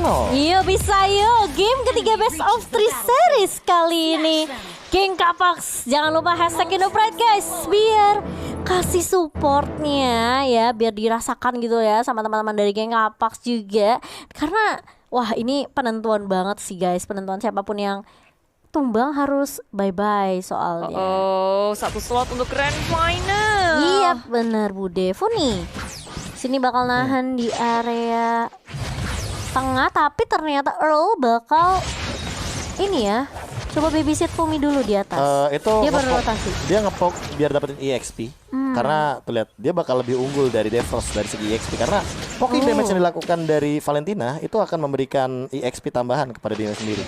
2-0. Iya bisa yuk. Game ketiga best of 3 series kali ini. Geng Capax, jangan lupa hashtag IndoPride guys, biar kasih supportnya ya, biar dirasakan gitu ya sama teman-teman dari Geng Capax juga. Karena wah ini penentuan banget sih guys, penentuan siapapun yang tumbang harus bye-bye soalnya. Oh, satu slot untuk grand final. Iya bener Bude. Funi sini bakal nahan di area tengah, tapi ternyata Earl bakal ini ya, coba babysit Fumi dulu di atas. Itu dia baru rotasi. Dia ngepok biar dapetin EXP. Karena tuh lihat dia bakal lebih unggul dari Defrost dari segi EXP, karena poking damage yang dilakukan dari Valentina itu akan memberikan EXP tambahan kepada dirinya sendiri.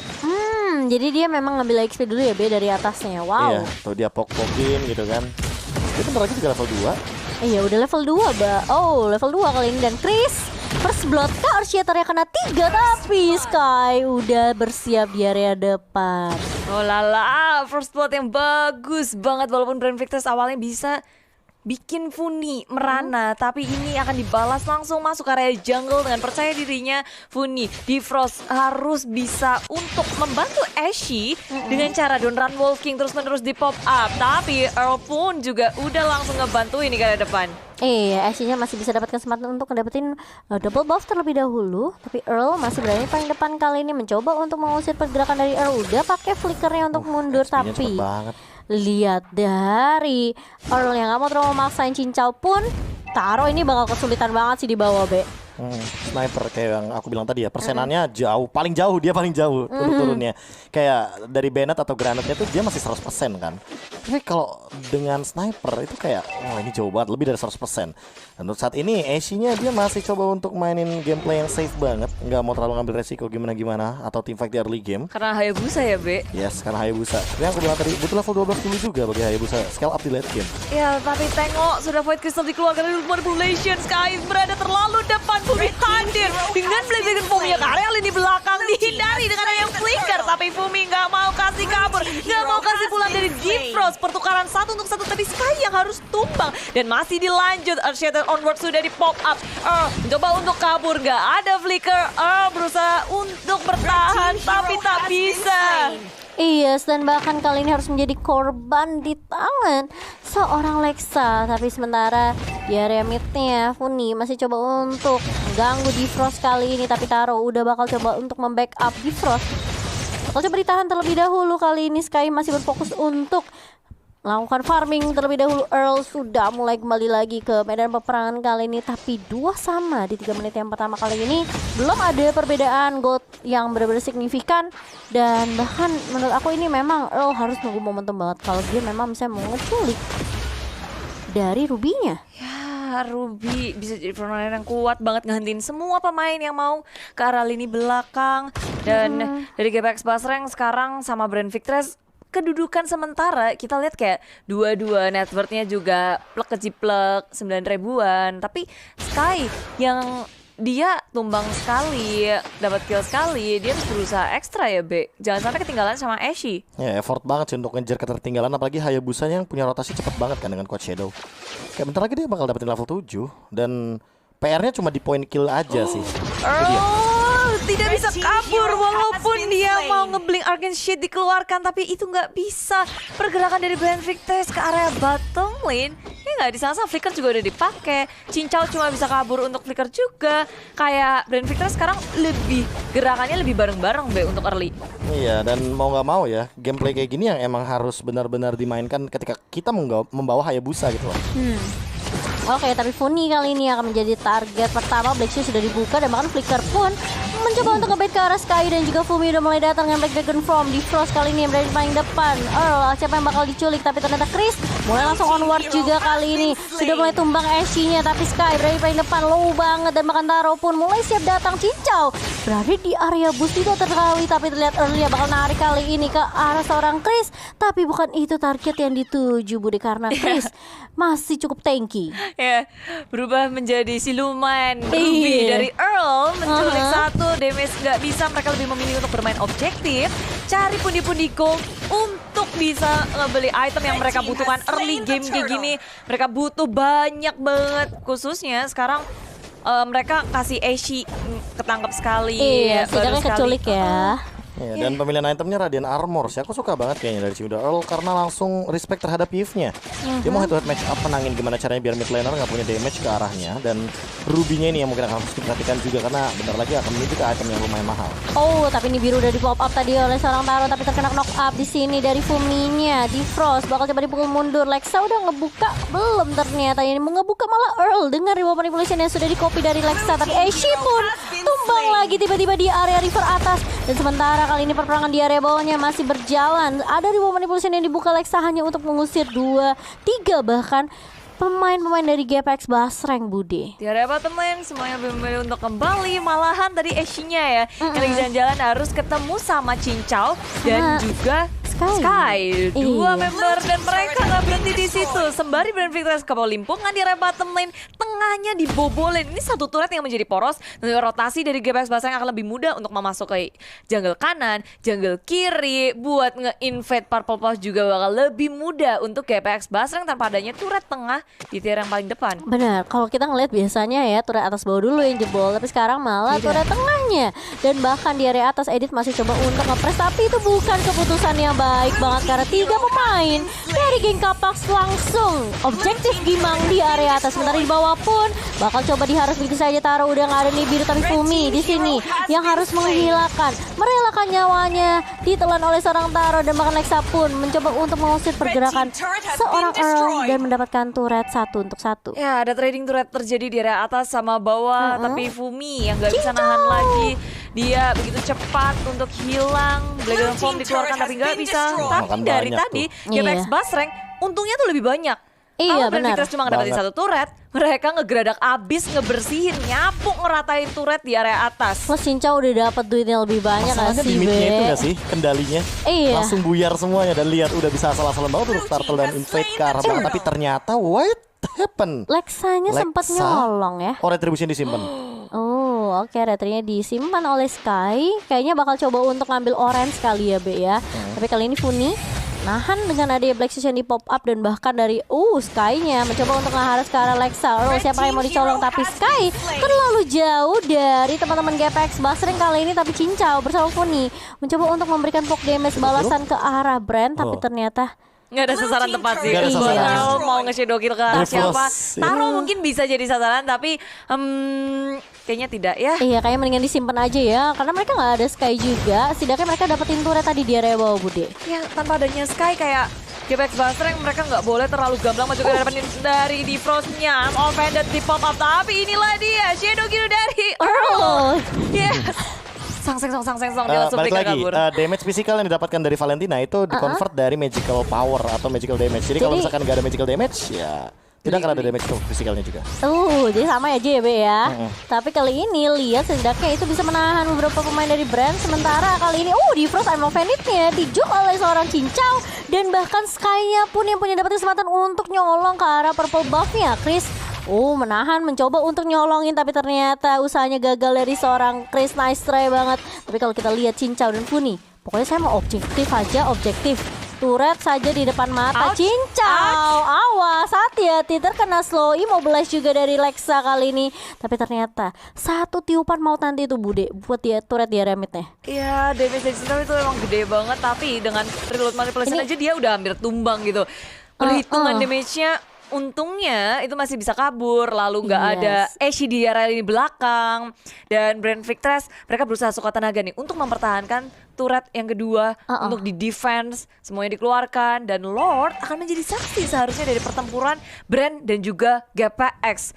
Jadi dia memang ngambil EXP dulu ya B dari atasnya. Wow. Iya, tuh dia pokin gitu kan. Dia bentar lagi juga level 2. Iya udah level 2 Mbak. Oh level 2 kali ini. Dan Chris first blood kah, Archeaternya kena 3, tapi Sky udah bersiap di area depan. Oh lala, first blood yang bagus banget. Walaupun Brand Victor awalnya bisa bikin Funi merana, tapi ini akan dibalas langsung masuk area jungle dengan percaya dirinya. Funi di Frost harus bisa untuk membantu Ashe dengan cara don't run walking terus-menerus di pop up. Tapi Earl pun juga udah langsung ngebantu ini ke area depan. Ashe-nya masih bisa dapatkan kesempatan untuk ngedapetin double buff terlebih dahulu. Tapi Earl masih berani paling depan kali ini, mencoba untuk mengusir pergerakan dari Earl. Udah pakai flickernya untuk mundur, tapi lihat dari Earl yang gak mau terlalu memaksain cincau pun, Taro ini bakal kesulitan banget sih di bawah B. Sniper kayak yang aku bilang tadi ya, persenannya jauh, paling jauh turun-turunnya. Kayak dari Bennett atau Granatnya tuh dia masih 100% kan. Tapi kalau dengan sniper itu kayak ini jauh banget, lebih dari 100%. Dan untuk saat ini Ashe-nya dia masih coba untuk mainin gameplay yang safe banget, nggak mau terlalu ngambil resiko gimana-gimana atau teamfight di early game. Karena Hayabusa ya B. Yes, karena Hayabusa. Tapi yang aku bilang tadi butuh level 12 dulu juga bagi Hayabusa scale up di late game. Ya tapi tengok sudah Void Crystal dikeluarkan dari manipulation. Sky berada terlalu depan. Fumi hadir dengan Blazing Fumi yang area lini belakang dihindari dengan yang flicker, tapi Fumi nggak mau kasih kabur, nggak mau kasih pulang dari Defrost. Pertukaran 1 untuk 1, tapi Sky yang harus tumbang dan masih dilanjut. Earthshatter onward sudah di pop up. Mencoba untuk kabur, nggak ada flicker. Berusaha untuk bertahan tapi tak bisa. Iya, dan bahkan kali ini harus menjadi korban di tangan seorang Lexa. Tapi sementara di area midnya Funi masih coba untuk mengganggu Defrost kali ini, tapi Taro udah bakal coba untuk membackup Defrost. Bakal coba ditahan terlebih dahulu kali ini. Sky masih berfokus untuk melakukan farming terlebih dahulu. Earl sudah mulai kembali lagi ke medan peperangan kali ini, tapi 2 sama di 3 menit yang pertama kali ini. Belum ada perbedaan gold yang benar-benar signifikan, dan bahkan menurut aku ini memang Earl harus nunggu momentum banget kalau dia memang misalnya mau ngeculik dari Ruby-nya. Ya, Ruby bisa jadi frontline yang kuat banget, ngehentiin semua pemain yang mau ke arah lini belakang. Dan dari GPX Basreng sekarang sama Brand Victress, kedudukan sementara kita lihat kayak dua-dua networknya juga plek kejiplek 9 ribuan. Tapi Sky yang dia tumbang sekali, dapat kill sekali, dia harus berusaha ekstra ya B. Jangan sampai ketinggalan sama Ashe. Ya effort banget sih untuk ngejar ketertinggalan, apalagi Hayabusa yang punya rotasi cepat banget kan dengan Coach Shadow. Kayak bentar lagi dia bakal dapetin level 7 dan PR-nya cuma di point kill aja sih. Tidak bisa kabur walaupun dia mau ngeblink Arcane Shade dikeluarkan, tapi itu nggak bisa. Pergerakan dari Brand Victress ke area bottom lane ya nggak disangka. Flicker juga udah dipakai, Cincau cuma bisa kabur untuk Flicker juga. Kayak Brand Victress sekarang lebih gerakannya lebih bareng-bareng B untuk early. Iya, dan mau nggak mau ya gameplay kayak gini yang emang harus benar-benar dimainkan ketika kita membawa Hayabusa gitu loh. Oke, tapi Funi kali ini akan menjadi target pertama. Black Shoe sudah dibuka dan bahkan Flicker pun mencoba untuk ngebait ke arah Sky, dan juga Fumi udah mulai datang dengan Black Dragon from Defrost kali ini yang berada di paling depan. Earl, siapa yang bakal diculik, tapi ternyata Chris mulai langsung onward juga kali ini. Sudah mulai tumbang Ashe-nya, tapi Sky berada di paling depan, low banget, dan bahkan Taro pun mulai siap datang. Cincau berada di area boost tidak terkali, tapi terlihat Earl ya bakal narik kali ini ke arah seorang Chris. Tapi bukan itu target yang dituju Budi, karena Chris masih cukup tanky. Ya, berubah menjadi siluman Ruby dari Earl. Menculik 1, damage nggak bisa. Mereka lebih memilih untuk bermain objektif, cari pundi-pundi gold untuk bisa ngebeli item yang mereka butuhkan early game kayak gini. Mereka butuh banyak banget, khususnya sekarang mereka kasih Ashe ketangkep sekali. Iya, baru setidaknya sekali. keculik ya. Ya, dan pemilihan itemnya Radiant Armor sih, aku suka banget kayaknya dari Ciuda Earl karena langsung respect terhadap Yves-nya. Dia mau head to head match up, menangin gimana caranya biar mid laner nggak punya damage ke arahnya, dan Ruby-nya ini yang mungkin akan harus diperhatikan juga karena bentar lagi akan menuju ke item yang lumayan mahal. Oh, tapi ini biru udah di pop up tadi oleh seorang Taro, tapi terkena knock up di sini dari Fuminya. Di Frost bakal coba dipukul mundur. Lexa udah ngebuka belum ternyata, ini mau ngebuka malah Earl dengan reward manipulation yang sudah di copy dari Lexa, tapi Ashe pun tumbang lagi tiba-tiba di area river atas. Dan sementara kali ini perperangan di area bawahnya masih berjalan. Ada reward manipulation yang dibuka Lexa hanya untuk mengusir 2, 3 bahkan pemain-pemain dari GPX Basreng, Bude. Di area bottom lane semuanya memilih untuk kembali. Malahan tadi Ashe-nya ya yang lagi jalan-jalan harus ketemu sama Cincau dan juga Sky. Dua member dan mereka nggak berhenti di situ. Sembari Brand Victorious ke bawah limpungan di area bottom lane, tengahnya dibobolin. Ini satu turret yang menjadi poros dan rotasi dari GPX Basreng akan lebih mudah untuk memasuk ke jungle kanan, jungle kiri. Buat nge-invade Purple Pulse juga bakal lebih mudah untuk GPX Basreng tanpa adanya turret tengah di tier yang paling depan. Benar, kalau kita ngeliat biasanya ya turret atas bawah dulu yang jebol, tapi sekarang malah turret tengahnya. Dan bahkan di area atas Edith masih coba untuk nge-press, tapi itu bukan keputusan yang baik banget karena 3 pemain dari geng Kapax langsung objektif Gimang di area atas. Sementara di bawah pun bakal coba diharus begitu saja. Taro udah nggak ada nih biru, tapi Fumi di sini yang harus merelakan nyawanya ditelan oleh seorang Taro, dan bahkan Lexa pun mencoba untuk mengusir pergerakan seorang Earl dan mendapatkan turret 1-1. Ya, ada trading turret terjadi di area atas sama bawah, tapi Fumi yang nggak bisa nahan lagi. Dia begitu cepat untuk hilang. Blade Form dikeluarkan tapi nggak bisa. Tapi Makan dari banyak tadi tuh. GPX Iya. Basreng untungnya tuh lebih banyak. Iya, Kalau Brand benar. Victorious cuma ngedapetin Banget. 1 turret, mereka ngegeradak abis, ngebersihin, nyapu, ngeratain turret di area atas. Plus Cincau udah dapat duitnya lebih banyak gak Masalahnya sih, di midnya itu Be? nggak sih kendalinya? Iya. Langsung buyar semuanya dan lihat udah bisa asal-asalan banget untuk turtle dan invade ke arah belakang, tapi ternyata what happened? Lexanya sempat Lexa? nyolong ya. Oh, retribution disimpan. Oh, oke, retrinya disimpan oleh Sky. Kayaknya bakal coba untuk ngambil orange kali ya, Be ya. Tapi kali ini Funi nahan dengan adanya Black Season di pop up, dan bahkan dari Sky-nya mencoba untuk ngeharas ke arah Lexa. Siapa yang mau dicolong, tapi Sky terlalu jauh dari teman-teman GPX Basreng kali ini. Tapi Cincau bersama Funi mencoba untuk memberikan poke damage balasan ke arah Brand, tapi ternyata Nggak ada sasaran tepat sih. Nggak ada sasaran. Earl mau nge-shadow kill ke arah Refrost, siapa. iya. Taro mungkin bisa jadi sasaran, tapi kayaknya tidak ya. iya, kayaknya mendingan disimpan aja ya, karena mereka nggak ada Sky juga. Setidaknya mereka dapetin turret tadi di area bawah, Bude. Ya, tanpa adanya Sky kayak GPX Basreng mereka nggak boleh terlalu gamblang maju ke depan dari Defrostnya. Offended di pop up, tapi inilah dia shadow kill dari Earl. Yes. Sang dia langsung Balik berikan lagi, kabur. damage fisikal yang didapatkan dari Valentina itu di-convert dari magical power atau magical damage. Jadi kalau Jadi- misalkan nggak ada magical damage, ya tidak akan ada damage tuh fisikalnya juga. Jadi sama aja ya, Be ya. Tapi kali ini lihat setidaknya itu bisa menahan beberapa pemain dari Brand. Sementara kali ini di Frost I'm offended-nya dijuk oleh seorang Cincau, dan bahkan Sky-nya pun yang punya dapat kesempatan untuk nyolong ke arah purple buff-nya. Chris menahan, mencoba untuk nyolongin, tapi ternyata usahanya gagal dari seorang Chris. Nice try banget. Tapi kalau kita lihat Cincau dan Funi, pokoknya saya mau objektif aja, objektif. Turret saja di depan mata. Ouch. Cincau, awas, hati-hati, terkena slow immobilize juga dari Lexa kali ini. Tapi ternyata satu tiupan maut nanti itu, Bude, buat dia turret di area mid-nya. Iya, damage dari Cincau itu emang gede banget, tapi dengan reload manipulation Ini- aja dia udah hampir tumbang gitu. Perhitungan damage-nya untungnya itu masih bisa kabur, lalu nggak ada Ashe di area ini belakang, dan Brand Victorious mereka berusaha sekuat tenaga nih untuk mempertahankan turret yang kedua untuk di defense, semuanya dikeluarkan, dan Lord akan menjadi saksi seharusnya dari pertempuran Brand dan juga GPX.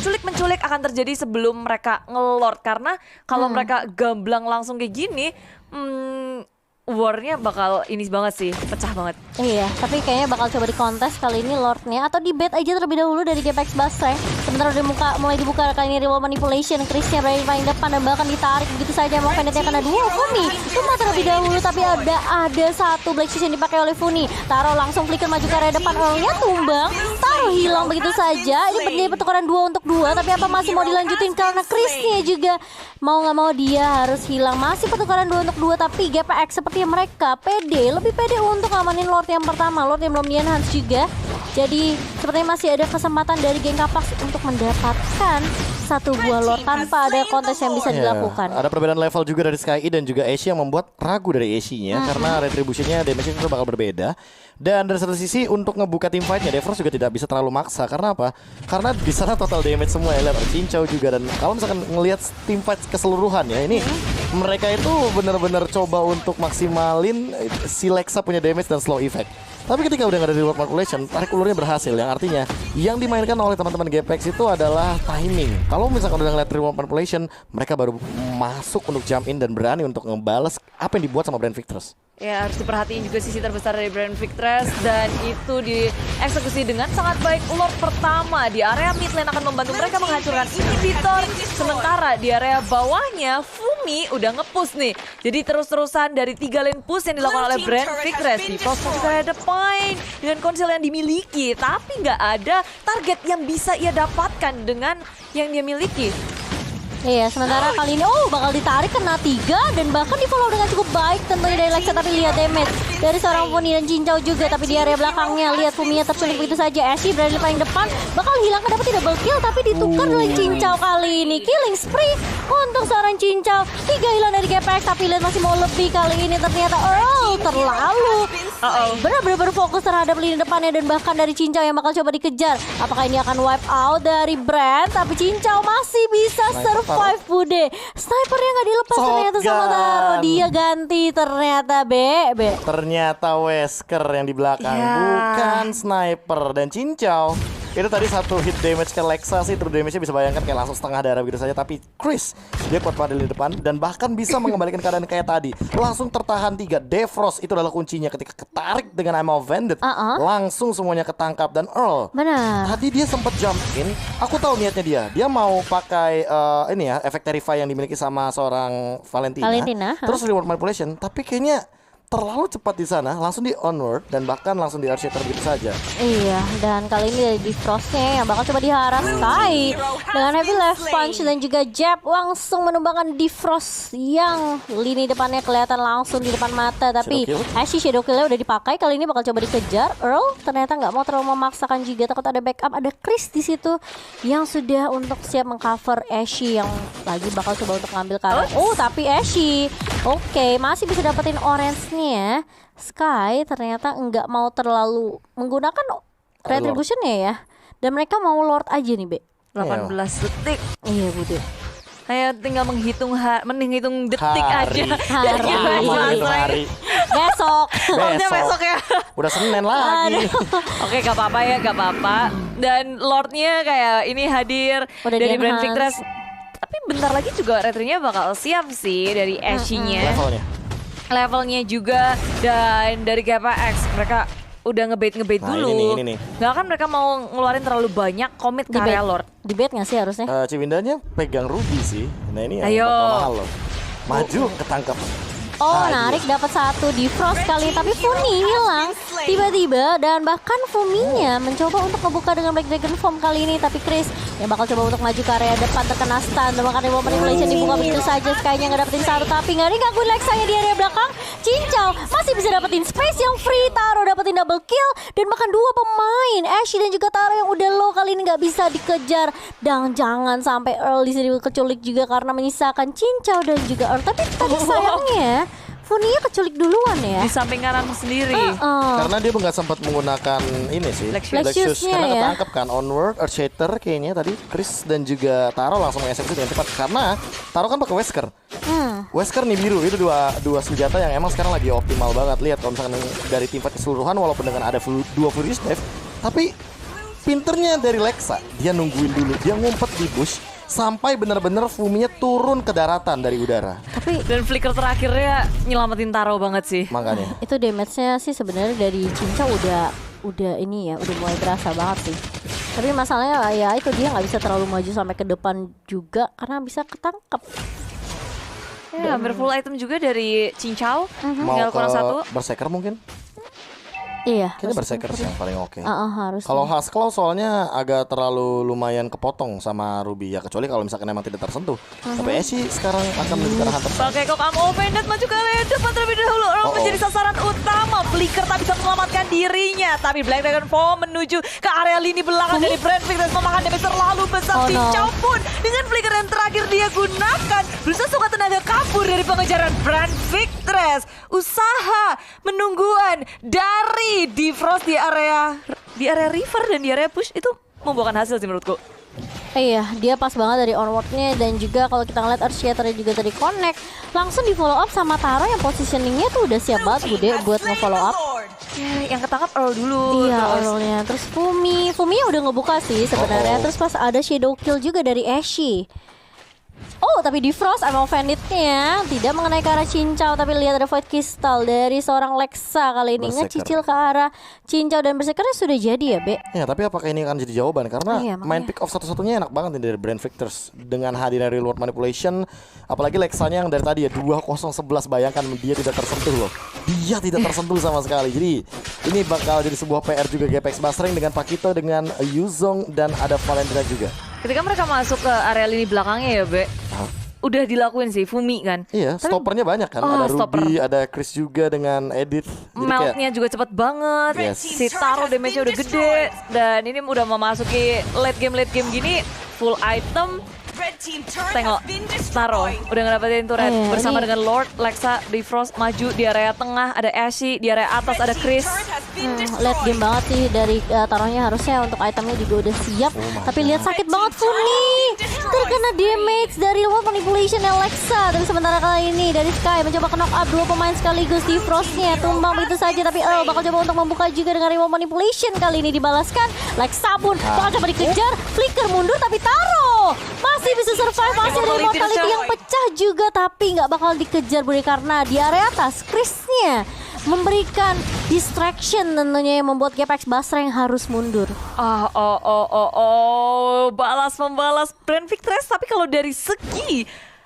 Culik-menculik akan terjadi sebelum mereka ngelord, karena kalau mereka gamblang langsung kayak gini, war-nya bakal ini banget sih, pecah banget. Iya, tapi kayaknya bakal coba di kontes kali ini Lordnya, atau di bet aja terlebih dahulu dari GPX Basreng. Sementara udah mulai dibuka kali ini reward manipulation. Chrisnya berada di paling depan dan bahkan ditarik begitu saja. Mau pendetnya kena dua. Funi cuma terlebih dahulu, tapi ada satu Black Season dipakai oleh Funi. Taro langsung flicker maju ke area depan. Earl-nya tumbang. Taro hilang begitu saja. Ini menjadi pertukaran 2-2, tapi apa masih mau dilanjutin karena Chrisnya juga mau nggak mau dia harus hilang. Masih pertukaran 2-2, tapi GPX seperti mereka lebih pede untuk ngamanin Lord yang pertama. Lord yang belum di-enhance juga. Jadi sepertinya masih ada kesempatan dari geng Kapas untuk mendapatkan satu buah lot tanpa ada kontes yang bisa Iya, dilakukan. ada perbedaan level juga dari Sky dan juga Ashi yang membuat ragu dari Ashi-nya karena retributionnya damage-nya itu bakal berbeda. Dan dari satu sisi untuk ngebuka tim fight-nya Devros juga tidak bisa terlalu maksa. Karena apa? Karena di sana total damage semua ya, lihat Cincau juga. Dan kalau misalkan ngelihat tim fight keseluruhan ya, ini mereka itu benar-benar coba untuk maksimalin si Lexa punya damage dan slow effect. Tapi ketika udah gak ada reward manipulation, tarik ulurnya berhasil. Yang artinya yang dimainkan oleh teman-teman Gapex itu adalah timing. Kalau misalkan udah ngeliat reward manipulation, mereka baru masuk untuk jump in dan berani untuk ngebales apa yang dibuat sama Brand Victress. Ya, harus diperhatiin juga sisi terbesar dari Brand Victress, dan itu dieksekusi dengan sangat baik. Lord pertama di area mid lane akan membantu mereka menghancurkan inhibitor, sementara di area bawahnya Fumi udah nge-push nih. Jadi terus-terusan dari 3 lane push yang dilakukan oleh Brand Victress di pos di area depan dengan konsel yang dimiliki, tapi nggak ada target yang bisa ia dapatkan dengan yang dia miliki. Iya, sementara kali ini bakal ditarik kena 3 dan bahkan di follow dengan cukup baik tentunya dari Lexa, tapi lihat damage dari seorang Fumi dan Cincau juga, tapi di area belakangnya lihat Fuminya terculik begitu saja. Ashi berada di paling depan, bakal hilang dapat double kill tapi ditukar oleh Cincau kali ini. Killing spree untuk seorang Cincau. 3 hilang dari GPX tapi lihat masih mau lebih kali ini, ternyata terlalu benar-benar berfokus terhadap lini depannya dan bahkan dari Cincau yang bakal coba dikejar. Apakah ini akan wipe out dari Brand, tapi Cincau masih bisa survive Bude. Snipernya nggak dilepas ternyata sama Taro. Dia ganti ternyata Ternyata Wesker yang di belakang, bukan sniper. Dan Cincau itu tadi satu hit damage ke Lexa sih, true damage-nya bisa bayangkan kayak langsung setengah darah begitu saja. Tapi Chris, dia kuat pada di depan dan bahkan bisa mengembalikan keadaan kayak tadi. Langsung tertahan 3. Defrost itu adalah kuncinya ketika ketarik dengan I'm of Vended. Langsung semuanya ketangkap dan Earl. Benar. Tadi dia sempat jump in. Aku tahu niatnya dia mau pakai ini ya, efek Terrify yang dimiliki sama seorang Valentina. Terus reward manipulation, tapi kayaknya terlalu cepat di sana, langsung di onward dan bahkan langsung di Earthshaker begitu saja. Iya, dan kali ini di Frostnya yang bakal coba diharas Sky dengan heavy left punch dan juga jab langsung menumbangkan di Frost yang lini depannya kelihatan langsung di depan mata. Tapi Ashi shadow kill-nya udah dipakai, kali ini bakal coba dikejar. Earl ternyata nggak mau terlalu memaksakan juga, takut ada backup, ada Chris di situ yang sudah untuk siap mengcover Ashi yang lagi bakal coba untuk ngambil karet. Tapi Ashi masih bisa dapetin orange-nya ya. Sky ternyata nggak mau terlalu menggunakan retribution-nya ya. Dan mereka mau Lord aja nih, 18 detik. Iya, Bude. Kayak tinggal menghitung detik Hari. aja. Hari. Besok. Lordnya besok ya. Udah Senin lagi. Oke, gak apa-apa ya, gak apa-apa. Dan Lordnya kayak ini hadir Udah dari Brand di-enhance. Victress. Tapi bentar lagi juga retrinya bakal siap sih dari Ashi-nya. Levelnya juga, dan dari GPX mereka udah ngebait dulu. Ini nih. Gak kan mereka mau ngeluarin terlalu banyak komit ke area Lord. Di bait nggak sih harusnya? Cibindanya pegang Ruby sih. Nah ini yang Ayo. bakal mahal loh. Maju ketangkap. Narik dapat satu di Frost kali, tapi Fumi hilang tiba-tiba dan bahkan Fuminya mencoba untuk membuka dengan Black Dragon Form kali ini, tapi Chris yang bakal coba untuk maju ke area depan terkena stun dan bahkan Reward Manipulation dibuka begitu saja. Sky-nya nggak dapetin satu, tapi nggak digangguin Lexa-nya di area belakang. Cincau masih bisa dapetin space yang free, Taro dapetin double kill dan bahkan 2 pemain Ashi dan juga Taro yang udah low kali ini nggak bisa dikejar. Dan jangan sampai Earl di sini keculik juga karena menyisakan Cincau dan juga Earl. Tapi tadi sayangnya Funia keculik duluan ya Di samping kanan sendiri. Karena dia nggak sempat menggunakan ini sih Black Shoes. Karena ya. ketangkep kan onward, Earthshaker kayaknya tadi Chris dan juga Taro langsung mengeksekusi dengan cepat. Karena Taro kan pakai Wesker. Wesker nih biru, itu dua senjata yang emang sekarang lagi optimal banget. Lihat kalau misalkan dari tim fight keseluruhan, walaupun dengan ada 2 Furious Death, tapi pinternya dari Lexa, dia nungguin dulu, dia ngumpet di bush sampai benar-benar Fuminya turun ke daratan dari udara. Dan flicker terakhirnya nyelamatin Taro banget sih. Makanya itu damage-nya sih sebenarnya dari Cincau udah ini ya, udah mulai berasa banget sih. Tapi masalahnya ya itu dia nggak bisa terlalu maju sampai ke depan juga karena bisa ketangkep. Hampir full item juga dari Cincau. mau Tinggal ke kurang 1. Berserker mungkin. Iya. Kayaknya Berserkers yang paling oke. Harus. Kalau Haskell soalnya agak terlalu lumayan kepotong sama Ruby ya, kecuali kalau misalkan emang tidak tersentuh. Tapi Ashe sekarang akan menuju ke arah Hunter. Pakai kok Amo Bandit maju ke area depan terlebih dahulu. Orang menjadi sasaran utama. Flicker tak bisa menyelamatkan dirinya. Tapi Black Dragon Fall menuju ke area lini belakang dari Brand Victress. Memakan damage terlalu besar. Cincau pun dengan Flicker yang terakhir dia gunakan berusaha suka tenaga kabur dari pengejaran Brand Victress. Usaha menungguan dari Defrost di area river dan di area push itu membuahkan hasil sih menurutku. Iya, dia pas banget dari onwardnya dan juga kalau kita ngeliat Earthshatter juga tadi connect langsung di follow up sama Taro yang positioningnya tuh udah siap banget Bude buat nge-follow up. Yang ketangkap Earl dulu. Iya, Earl-nya. Terus Fumi udah ngebuka sih sebenarnya. Terus pas ada shadow kill juga dari Ashe. Oh, tapi Defrost emang Bandit-nya tidak mengenai ke arah Cincau, tapi lihat ada Void Crystal dari seorang Lexa kali ini ngecicil ke arah Cincau dan Berserkernya sudah jadi ya, Be? Ya, tapi apakah ini akan jadi jawaban? Karena main pick off satu-satunya enak banget nih dari Brand Victress dengan hadirnya Reward Manipulation, apalagi Lexanya yang dari tadi ya 2-0-11, bayangkan dia tidak tersentuh loh. Dia tidak tersentuh sama sekali. Jadi ini bakal jadi sebuah PR juga GPX Basreng dengan Pakito, dengan Yuzong dan ada Valentina juga. Ketika mereka masuk ke area lini belakangnya ya, Be. Udah dilakuin sih Fumi kan. Iya, stoppernya banyak kan. Ada Ruby, ada Chris juga dengan Edith. Meltnya juga cepet banget. Si Taro damage-nya udah gede. Dan ini udah memasuki late game gini. Full item. Tengok, Taro udah ngedapetin turret bersama dengan Lord, Lexa, Defrost maju di area tengah, ada Ashe, di area atas ada Chris. Late game banget sih dari Taronya, harusnya untuk itemnya juga udah siap. Tapi lihat sakit banget Fumi, terkena damage dari Reward Manipulation Lexa. Tapi sementara kali ini dari Sky mencoba knock up dua pemain sekaligus. Defrostnya tumbang begitu saja, tapi Earl bakal coba untuk membuka juga dengan Reward Manipulation. Kali ini dibalaskan, Lexa pun bakal coba dikejar. Flicker mundur tapi Taro masih bisa survive, masih ada Immortality yang pecah juga, tapi nggak bakal dikejar Bude karena di area atas Chrisnya memberikan distraction tentunya yang membuat GPX Basreng harus mundur. Balas membalas Brand Victress, tapi kalau dari segi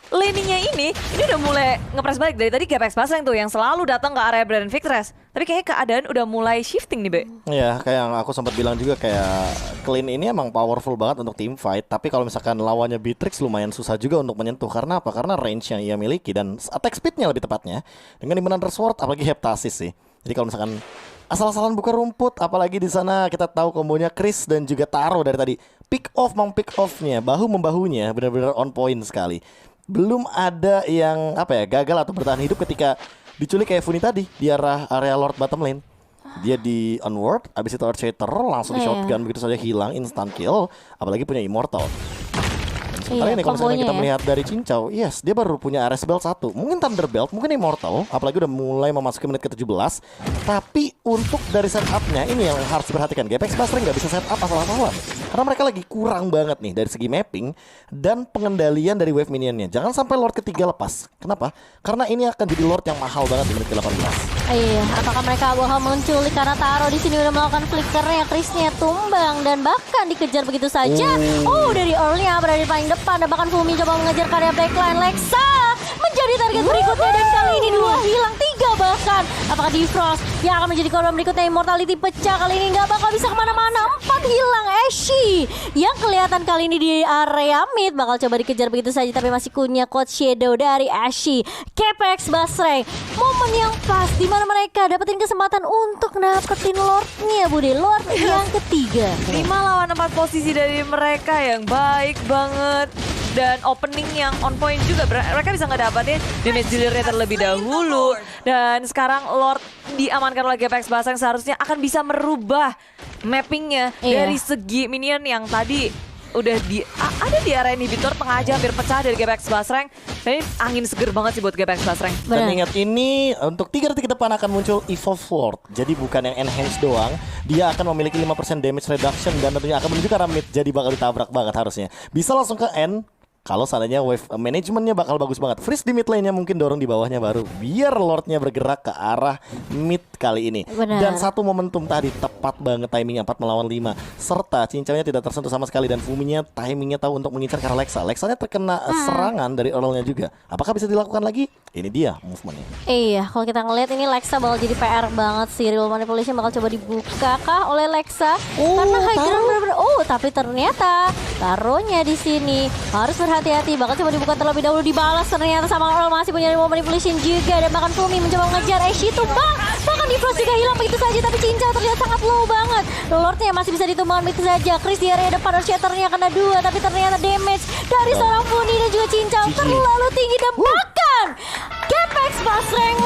laning-nya ini udah mulai ngepres balik. Dari tadi GPX Basreng tuh yang selalu datang ke area Brand Victress, tapi kayaknya keadaan udah mulai shifting nih, Be. Iya, kayak yang aku sempat bilang juga, kayak Clean ini emang powerful banget untuk team fight. Tapi kalau misalkan lawannya Beatrix lumayan susah juga untuk menyentuh. Karena apa? Karena range yang ia miliki dan attack speednya lebih tepatnya dengan Imminent Sword, apalagi Heptasis sih. Jadi kalau misalkan asal-asalan buka rumput, apalagi di sana kita tahu kombonya Chris dan juga Taro dari tadi. Pick off-nya, bahu-membahunya benar-benar on point sekali. Belum ada yang gagal atau bertahan hidup ketika diculik kayak Funi tadi di area Lord bottom lane. Dia di onward, abis itu Earthshatter langsung di shotgun begitu saja hilang, instant kill, apalagi punya Immortal. Sementara ini kalau misalnya kita melihat dari Cincau, yes, dia baru punya Ares Belt 1, mungkin Thunder Belt, mungkin Immortal, apalagi udah mulai memasuki menit ke-17. Tapi untuk dari setupnya ini yang harus diperhatikan, GPX Basreng nggak bisa setup asal-asalan, karena mereka lagi kurang banget nih dari segi mapping dan pengendalian dari wave minionnya. Jangan sampai Lord ketiga lepas. Kenapa? Karena ini akan jadi Lord yang mahal banget di menit ke-18. Iya, apakah mereka bakal menculik karena Taro di sini udah melakukan flickernya, Chrisnya tumbang dan bahkan dikejar begitu saja. Dari Earl-nya berada di paling depan, dan bahkan Fumi coba mengejar karya backline. Lexa menjadi target berikutnya dan kali ini 2 hilang, 3 bahkan. Apakah Defrost yang akan menjadi korban berikutnya? Immortality pecah kali ini, nggak bakal bisa kemana-mana. 4 hilang. Ashe yang kelihatan kali ini di area mid bakal coba dikejar begitu saja, tapi masih punya Code Shadow dari Ashe. GPX Basreng, momen yang pas di mana mereka dapetin kesempatan untuk dapetin Lord-nya, Bude. Lord yang ketiga. 5 lawan 4 posisi dari mereka yang baik banget. Dan opening yang on point juga, mereka bisa ngedapatin damage dealer-nya terlebih dahulu. Dan sekarang Lord diamankan oleh GPX Basreng, seharusnya akan bisa merubah mappingnya dari segi minion yang tadi udah ada di area inhibitor, tengah aja hampir pecah dari GPX Basreng. Dan ini angin seger banget sih buat GPX Basreng. Dan ingat, ini untuk 3 detik ke depan akan muncul Evolve Lord. Jadi bukan yang enhance doang, dia akan memiliki 5% damage reduction dan tentunya akan menuju ke arah mid. Jadi bakal ditabrak banget harusnya. Bisa langsung ke end kalau seandainya wave manajemennya bakal bagus banget. Freeze di mid lane-nya mungkin dorong di bawahnya baru, biar Lord-nya bergerak ke arah mid kali ini. Dan satu momentum tadi tepat banget timingnya, 4 melawan 5. Serta Cincaunya tidak tersentuh sama sekali dan Fuminya timingnya tahu untuk mengincar ke arah Lexa. Lexanya terkena serangan dari Earl-nya juga. Apakah bisa dilakukan lagi? ini dia movementnya. Iya, kalau kita ngeliat ini Lexa bakal jadi PR banget sih. Real Manipulation bakal coba dibuka kah oleh Lexa? Karena high ground bener-bener. Tapi ternyata taruhnya di sini harus berhati-hati. Bakal coba dibuka terlebih dahulu, dibalas ternyata sama Earl masih punya Real Manipulation juga, dan bahkan Fumi mencoba mengejar Eshi tumbang. Bahkan di Frost juga hilang begitu saja, tapi Cincau terlihat sangat low banget. Lordnya masih bisa ditumbangkan begitu saja. Chris di area depan, Shatternya kena 2, tapi ternyata damage dari seorang Funi dan juga Cincau terlalu tinggi dan bahkan Capex pas rank